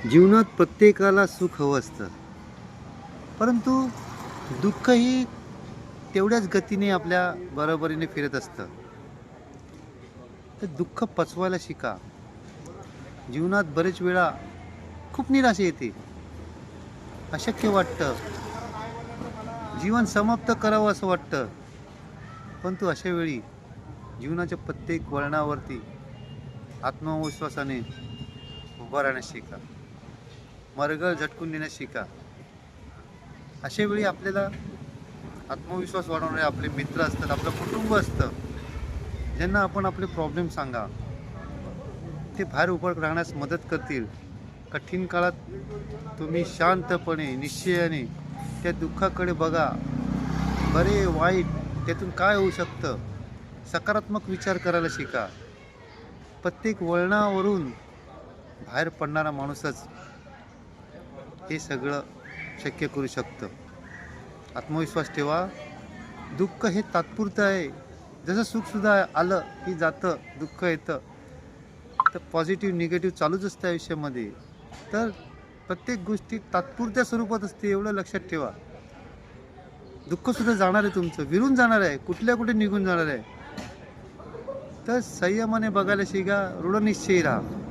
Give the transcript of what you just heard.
जीवनात प्रत्येकाला सुख हवं असतं, परंतु दुःखही तेवढ्याच गतीने आपल्या बरोबरीने फिरत असतं. तर दुःख पचवायला शिका. जीवनात बरेच वेळा खूप निराशा येते, अशक्य वाटतं, जीवन समाप्त करावं असं वाटतं. परंतु अशा वेळी जीवनाच्या प्रत्येक वळणावरती आत्मविश्वासाने उभा राहण्यास शिका. मरगळ झटकून देण्यास शिका. अशा वेळी आपल्याला आत्मविश्वास वाढवणारे आपले मित्र असतात, आपलं कुटुंब असतं, ज्यांना आपण आपले प्रॉब्लेम सांगा. ते बाहेर उभं राहण्यास मदत करतील. कठीण काळात तुम्ही शांतपणे निश्चयाने त्या दुःखाकडे बघा. बरे वाईट त्यातून काय होऊ शकतं, सकारात्मक विचार करायला शिका. प्रत्येक वळणावरून बाहेर पडणारा माणूसच हे सगळं शक्य करू शकतं. आत्मविश्वास ठेवा. दुःख हे तात्पुरतं आहे. जसं सुखसुद्धा आलं की जातं, दुःख येतं. तर पॉझिटिव्ह निगेटिव्ह चालूच असतं आयुष्यामध्ये. तर प्रत्येक गोष्टी तात्पुरत्या स्वरूपात असते, एवढं लक्षात ठेवा. दुःखसुद्धा जाणार आहे, तुमचं विरून जाणार आहे, कुठल्या कुठे निघून जाणार आहे. तर संयमाने बघायला शिका, दृढनिश्चयी राहा.